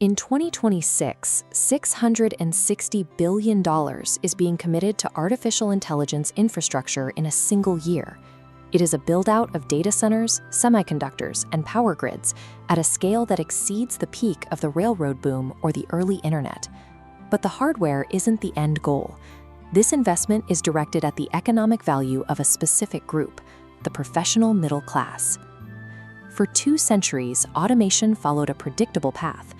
In 2026, $660 billion is being committed to artificial intelligence infrastructure in a single year. It is a build-out of data centers, semiconductors, and power grids at a scale that exceeds the peak of the railroad boom or the early internet. But the hardware isn't the end goal. This investment is directed at the economic value of a specific group, the professional middle class. For 2 centuries, automation followed a predictable path.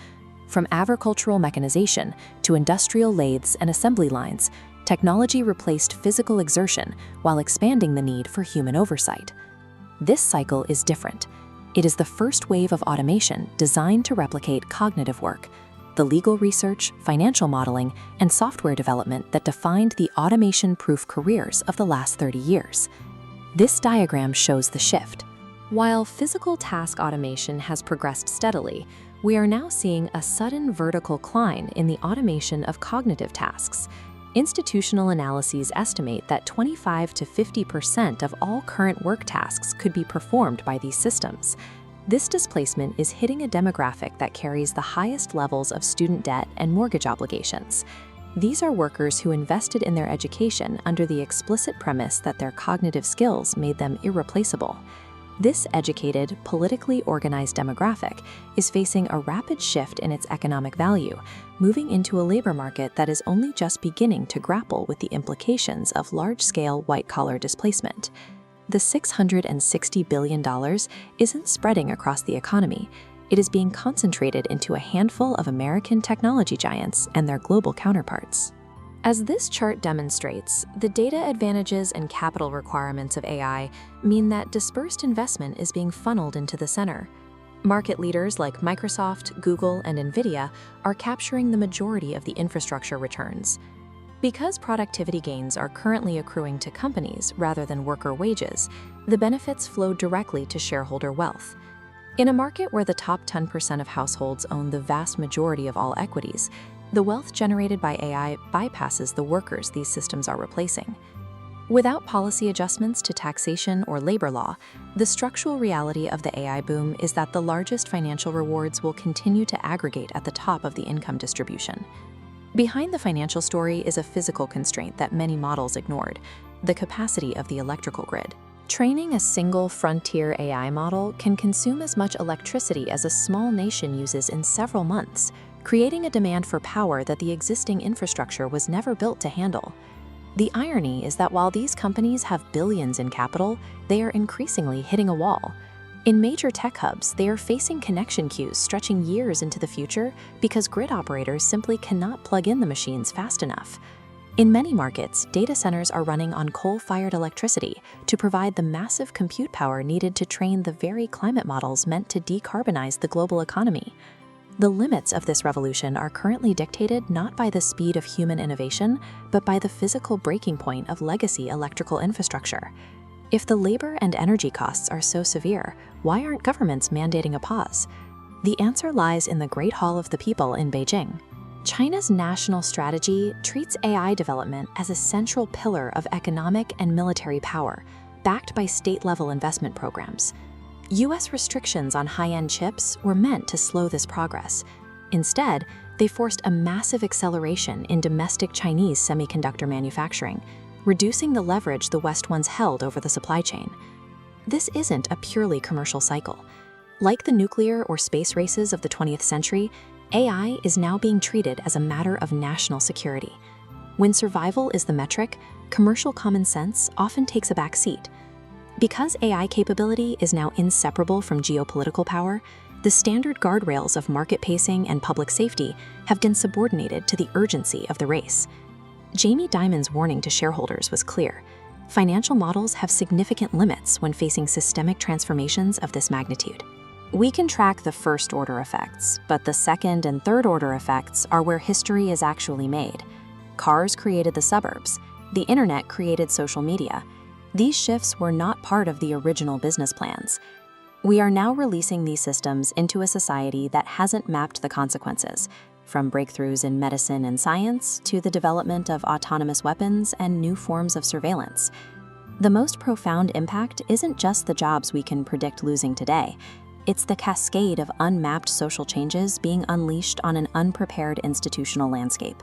From agricultural mechanization to industrial lathes and assembly lines, technology replaced physical exertion while expanding the need for human oversight. This cycle is different. It is the first wave of automation designed to replicate cognitive work, the legal research, financial modeling, and software development that defined the automation-proof careers of the last 30 years. This diagram shows the shift. While physical task automation has progressed steadily, we are now seeing a sudden vertical climb in the automation of cognitive tasks. Institutional analyses estimate that 25 to 50% of all current work tasks could be performed by these systems. This displacement is hitting a demographic that carries the highest levels of student debt and mortgage obligations. These are workers who invested in their education under the explicit premise that their cognitive skills made them irreplaceable. This educated, politically organized demographic is facing a rapid shift in its economic value, moving into a labor market that is only just beginning to grapple with the implications of large-scale white-collar displacement. The $660 billion isn't spreading across the economy. It is being concentrated into a handful of American technology giants and their global counterparts. As this chart demonstrates, the data advantages and capital requirements of AI mean that dispersed investment is being funneled into the center. Market leaders like Microsoft, Google, and NVIDIA are capturing the majority of the infrastructure returns. Because productivity gains are currently accruing to companies rather than worker wages, the benefits flow directly to shareholder wealth. In a market where the top 10% of households own the vast majority of all equities, the wealth generated by AI bypasses the workers these systems are replacing. Without policy adjustments to taxation or labor law, the structural reality of the AI boom is that the largest financial rewards will continue to aggregate at the top of the income distribution. Behind the financial story is a physical constraint that many models ignored: the capacity of the electrical grid. Training a single frontier AI model can consume as much electricity as a small nation uses in several months, creating a demand for power that the existing infrastructure was never built to handle. The irony is that while these companies have billions in capital, they are increasingly hitting a wall. In major tech hubs, they are facing connection queues stretching years into the future because grid operators simply cannot plug in the machines fast enough. In many markets, data centers are running on coal-fired electricity to provide the massive compute power needed to train the very climate models meant to decarbonize the global economy. The limits of this revolution are currently dictated not by the speed of human innovation, but by the physical breaking point of legacy electrical infrastructure. If the labor and energy costs are so severe, why aren't governments mandating a pause? The answer lies in the Great Hall of the People in Beijing. China's national strategy treats AI development as a central pillar of economic and military power, backed by state-level investment programs. US restrictions on high-end chips were meant to slow this progress. Instead, they forced a massive acceleration in domestic Chinese semiconductor manufacturing, reducing the leverage the West once held over the supply chain. This isn't a purely commercial cycle. Like the nuclear or space races of the 20th century, AI is now being treated as a matter of national security. When survival is the metric, commercial common sense often takes a back seat. Because AI capability is now inseparable from geopolitical power, the standard guardrails of market pacing and public safety have been subordinated to the urgency of the race. Jamie Dimon's warning to shareholders was clear: financial models have significant limits when facing systemic transformations of this magnitude. We can track the first-order effects, but the second and third-order effects are where history is actually made. Cars created the suburbs. The internet created social media. These shifts were not part of the original business plans. We are now releasing these systems into a society that hasn't mapped the consequences, from breakthroughs in medicine and science to the development of autonomous weapons and new forms of surveillance. The most profound impact isn't just the jobs we can predict losing today. It's the cascade of unmapped social changes being unleashed on an unprepared institutional landscape.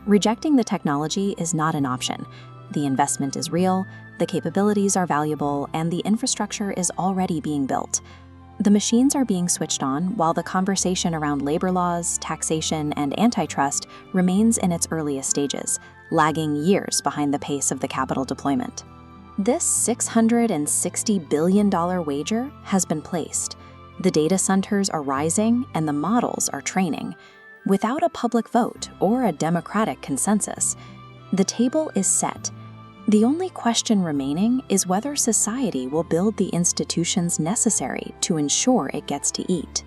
Rejecting the technology is not an option. The investment is real, the capabilities are valuable, and the infrastructure is already being built. The machines are being switched on while the conversation around labor laws, taxation, and antitrust remains in its earliest stages, lagging years behind the pace of the capital deployment. This $660 billion wager has been placed. The data centers are rising and the models are training. Without a public vote or a democratic consensus, the table is set. The only question remaining is whether society will build the institutions necessary to ensure it gets to eat.